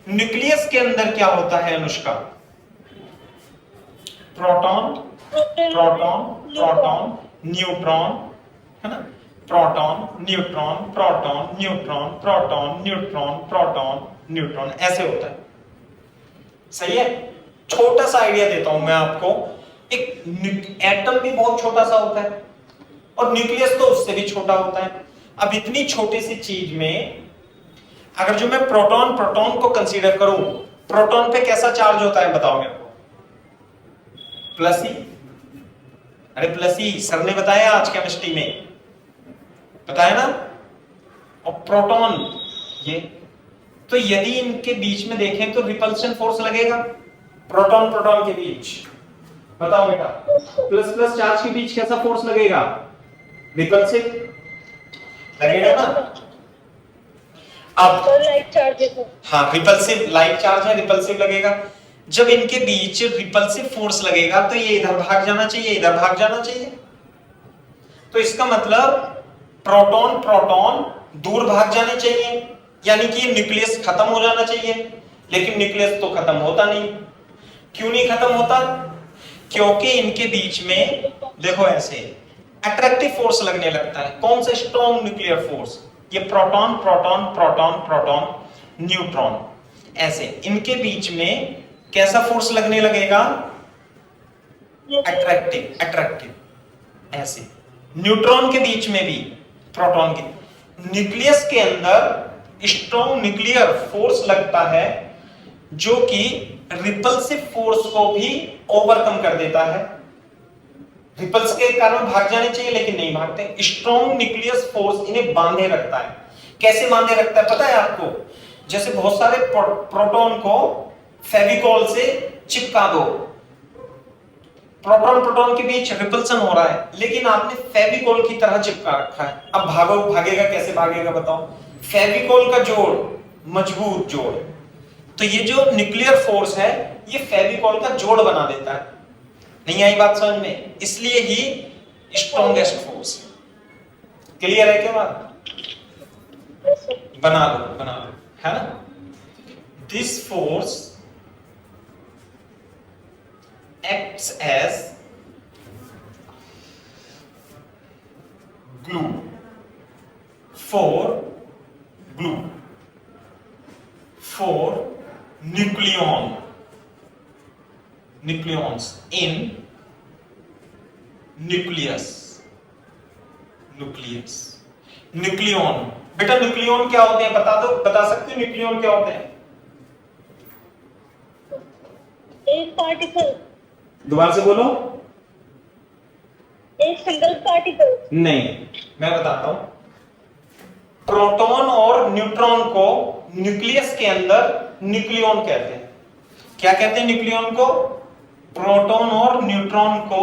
Speaker 1: न्यूक्लियस के अंदर क्या होता है Anushka? Proton, proton, proton, neutron, है ना? Proton, neutron, proton, neutron, proton, neutron, proton, neutron, ऐसे होता है। सही है। छोटा सा आइडिया देता हूं मैं आपको। एक एटम भी बहुत छोटा सा होता है और न्यूक्लियस तो उससे भी छोटा होता है। अब इतनी छोटी सी चीज में अगर जो मैं प्रोटॉन को कंसीडर करूं, प्रोटॉन पे कैसा चार्ज होता है बताओ मेरे को? प्लस ही। अरे प्लस ही, सर ने बताया आज केमिस्ट्री में, बताया ना। और प्रोटॉन ये, तो यदि इनके बीच में देखें तो रिपल्शन फोर्स लगेगा प्रोटॉन के बीच। बताओ बेटा, प्लस प्लस चार्ज के बीच कैसा फोर्स लगेगा? रिपल्सिव लगेगा ना। अब
Speaker 2: लाइट चार्ज है।
Speaker 1: हाँ, रिपल्सिव, लाइट चार्ज है, रिपल्सिव लगेगा। जब इनके बीच रिपल्सिव फोर्स लगेगा तो ये इधर भाग जाना चाहिए, इधर भाग जाना चाहिए। तो इसका मतलब प्रोटॉन दूर भाग जाने चाहिए, यानी कि न्यूक्लियस खत्म हो जाना चाहिए। लेकिन न्यूक्लियस तो खत्म होता नहीं। क्यों नहीं खत्म होता? क्योंकि इनके बीच में देखो ऐसे अट्रैक्टिव फोर्स लगने लगता है। कौन सा? Strong nuclear force. ये proton proton proton proton neutron, ऐसे इनके बीच में कैसा फोर्स लगने लगेगा? अट्रैक्टिव ऐसे। न्यूट्रॉन के बीच में भी, प्रोटॉन के, न्यूक्लियस के अंदर स्ट्रॉन्ग न्यूक्लियर फोर्स लगता है जो कि रिपल्सिव फोर्स को भी ओवरकम कर देता है। रिपल्स के कारण भाग जाने चाहिए लेकिन नहीं भागते। स्ट्रॉन्ग न्यूक्लियस फोर्स इन्हें बांधे रखता है। कैसे बांधे रखता है पता है आपको? जैसे बहुत सारे प्रोटॉन को फेविकॉल से चिपका दो, प्रोटॉन के बीच रिपल्सन हो रहा है लेकिन आपने फेविकॉल की तरह चिपका रखा है। अब भागेगा कैसे भागेगा बताओ? फेविकॉल का जोड़, मजबूत जोड़। तो ये जो न्यूक्लियर फोर्स है ये फेविकॉल का जोड़ बना देता है। नहीं आई बात समझ में? इसलिए ही स्ट्रॉन्गेस्ट फोर्स। क्लियर है क्या बात? बना लो, है ना? This force acts as glue for nucleon nucleons in nucleus. Nucleus, nucleon. बेटा न्यूक्लियॉन क्या होते हैं बता दो, बता सकते हो न्यूक्लियॉन क्या होते हैं?
Speaker 2: एक पार्टिकल,
Speaker 1: दोबारा से बोलो।
Speaker 2: एक सिंगल पार्टिकल।
Speaker 1: नहीं, मैं बताता हूं। प्रोटॉन और न्यूट्रॉन को न्यूक्लियस के अंदर न्यूक्लियॉन कहते हैं। क्या कहते हैं न्यूक्लियॉन को? प्रोटॉन और न्यूट्रॉन को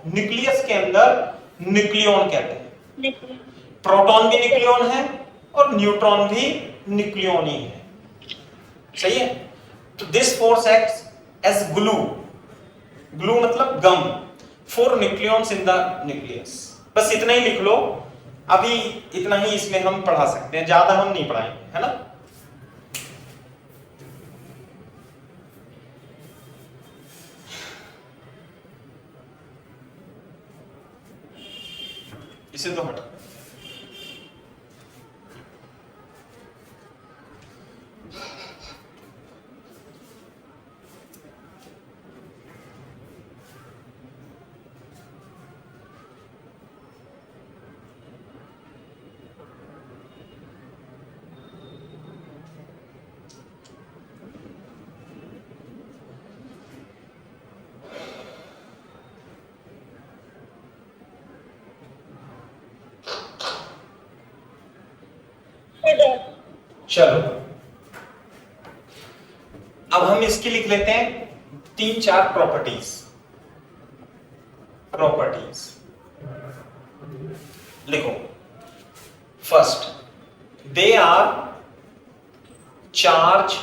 Speaker 1: न्यूक्लियस के अंदर न्यूक्लियॉन कहते हैं। प्रोटॉन भी न्यूक्लियॉन है और न्यूट्रॉन भी न्यूक्लियॉन ही है। सही है? तो this force acts as glue. Glue मतलब gum for nucleons in the nucleus. बस इतना ही लिख लो। अभी इतना ही इसमें हम पढ़ा सकते हैं, ज्यादा हम नहीं पढ़ाएंगे, है ना? इसे तो हटा। चलो अब हम इसकी लिख लेते हैं 3-4 प्रॉपर्टीज। प्रॉपर्टीज लिखो। First, they are charge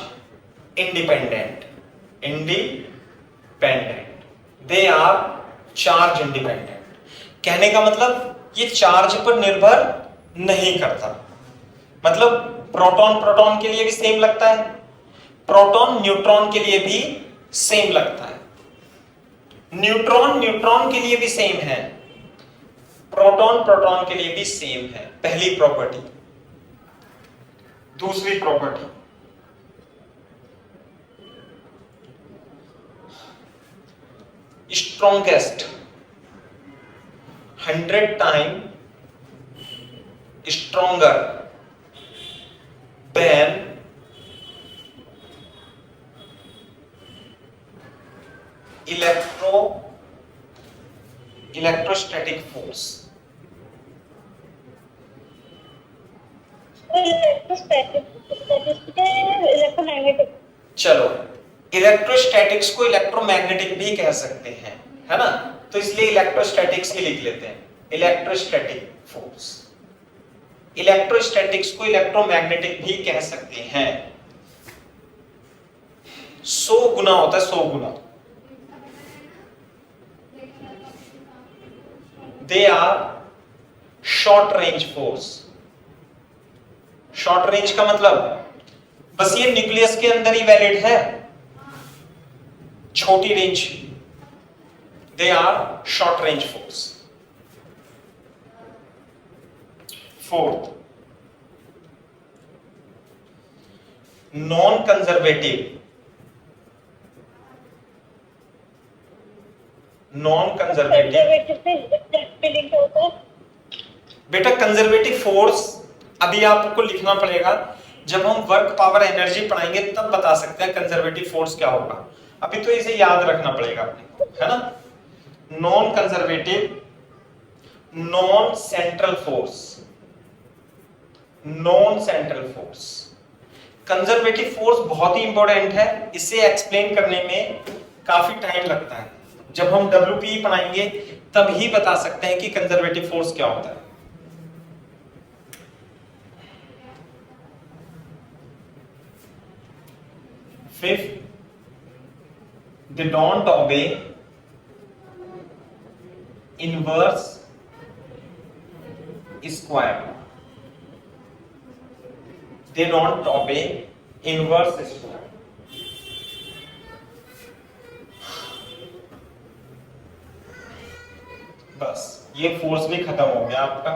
Speaker 1: independent. Independent, they are charge independent. कहने का मतलब ये चार्ज पर निर्भर नहीं करता। मतलब प्रोटॉन प्रोटॉन के लिए भी सेम लगता है, प्रोटॉन न्यूट्रॉन के लिए भी सेम लगता है, न्यूट्रॉन न्यूट्रॉन के लिए भी सेम है, प्रोटॉन प्रोटॉन के लिए भी सेम है। पहली प्रॉपर्टी। दूसरी property, strongest 100 time stronger than electrostatic force।
Speaker 2: Electromagnetic.
Speaker 1: चलो, इलेक्ट्रोस्टैटिक्स को इलेक्ट्रोमैग्नेटिक भी कह सकते हैं, है ना? तो इसलिए इलेक्ट्रोस्टैटिक्स ही लिख लेते हैं, इलेक्ट्रोस्टैटिक फोर्स। इलेक्ट्रोस्टैटिक्स को इलेक्ट्रोमैग्नेटिक भी कह सकते हैं। 100 गुना होता है, 100 गुना। They are short range force. Short range का मतलब बस ये न्यूक्लियस के अंदर ही वैलिड है, छोटी range. They are short range force. Fourth, non conservative. Non conservative बेटा, कंजर्वेटिव फोर्स अभी आपको लिखना पड़ेगा। जब हम वर्क पावर एनर्जी पढ़ाएंगे तब बता सकते हैं कंजर्वेटिव फोर्स क्या होगा। अभी तो इसे याद रखना पड़ेगा अपने को, है ना? Non conservative, non central force. Non central force. Conservative force बहुत ही इंपॉर्टेंट है, इसे एक्सप्लेन करने में काफी टाइम लगता है। जब हम WPE पढ़ाएंगे तब ही बता सकते हैं कि कंजर्वेटिव फोर्स क्या होता है। फिफ्थ, दे डोंट ओबे inverse square. They don't obey inverse square। बस ये फोर्स भी खत्म हो गया आपका।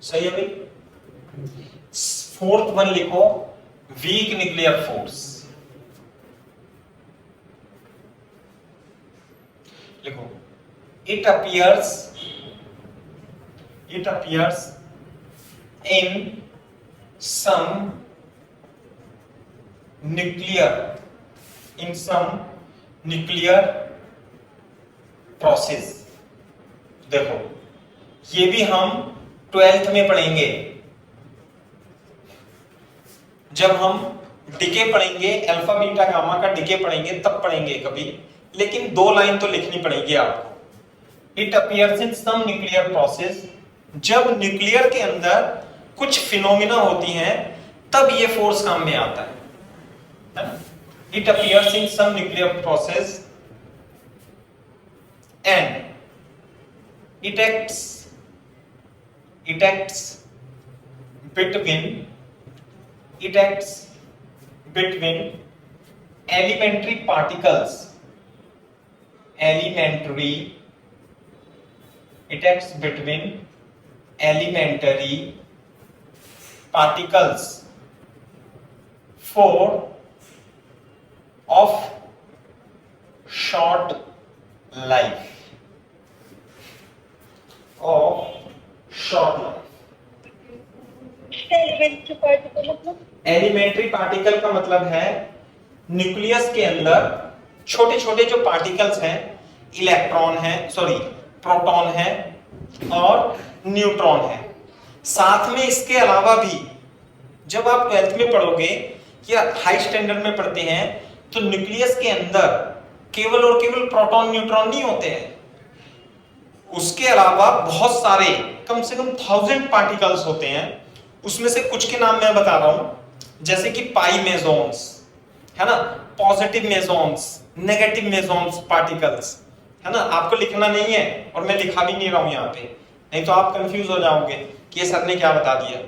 Speaker 1: सही है भाई। फोर्थ वन लिखो, वीक न्यूक्लियर फोर्स। लिखो, it appears in some nuclear process। देखो ये भी हम 12th में पढ़ेंगे, जब हम डिके पढ़ेंगे, अल्फा बीटा गामा का डिके पढ़ेंगे तब पढ़ेंगे कभी, लेकिन 2 लाइन तो लिखनी पड़ेगी आपको। It appears in some nuclear process, जब न्यूक्लियर के अंदर कुछ फिनोमिना होती हैं तब ये फोर्स काम में आता है ना। It appears in some nuclear process and it acts between elementary particles, it acts between elementary particles for of short life, elementary particle का मतलब है न्यूक्लियस के अंदर छोटे छोटे जो पार्टिकल्स हैं, इलेक्ट्रॉन है, सॉरी प्रोटॉन है और न्यूट्रॉन है। साथ में इसके अलावा भी जब आप 12th में पढ़ोगे या हाई स्टैंडर्ड में पढ़ते हैं तो न्यूक्लियस के अंदर केवल और केवल प्रोटॉन न्यूट्रॉन नहीं होते हैं, उसके अलावा बहुत सारे कम से कम 1000 पार्टिकल्स होते हैं। उसमें से कुछ के नाम मैं बता रहा हूं, जैसे कि पाई मेसॉन्स है ना, पॉजिटिव मेसॉन्स, नेगेटिव मेसॉन्स पार्टिकल्स है ना। आपको लिखना नहीं है और मैं लिखा भी नहीं रहा हूं यहाँ पे, नहीं तो आप कंफ्यूज हो जाओगे कि ये सर ने क्या बता दिया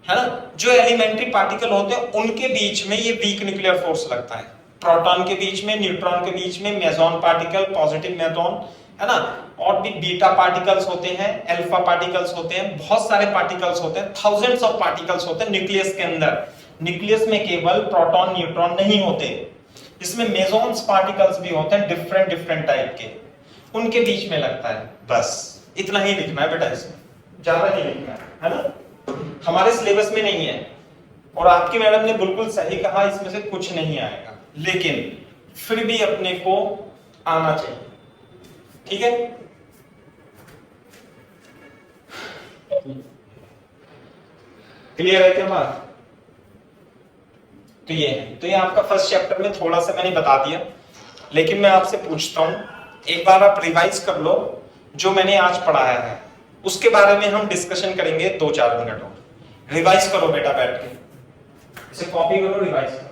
Speaker 1: है ना। जो एलिमेंट्री पार्टिकल होते हैं उनके बीच में ये वीक न्यूक्लियर फोर्स लगता है, प्रोटॉन के बीच में, न्यूट्रॉन के बीच में, मेसॉन पार्टिकल, पॉजिटिव मेसॉन है ना, और भी बीटा पार्टिकल्स होते हैं, अल्फा पार्टिकल्स होते हैं, बहुत सारे पार्टिकल्स होते हैं, थाउजेंड्स ऑफ पार्टिकल्स होते हैं न्यूक्लियस के अंदर। न्यूक्लियस में केवल प्रोटॉन न्यूट्रॉन नहीं होते, इसमें मेसॉन्स पार्टिकल्स भी होते हैं डिफरेंट टाइप के, उनके बीच में लगता है। बस इतना ही लिखना है बेटा, इसमें ज्यादा नहीं लिखना है ना। हमारे सिलेबस में नहीं है और आपकी मैडम ने बिल्कुल सही कहा, इसमें से कुछ नहीं आएगा, लेकिन फिर भी अपने को आना चाहिए, ठीक है। क्लियर है क्या बात? तो ये है, तो ये आपका फर्स्ट चैप्टर में थोड़ा सा मैंने बता दिया, लेकिन मैं आपसे पूछता हूं एक बार आप रिवाइज कर लो जो मैंने आज पढ़ाया है, उसके बारे में हम डिस्कशन करेंगे 2-4 मिनट और। रिवाइज करो बेटा बैठ के, इसे कॉपी करो, रिवाइज करो।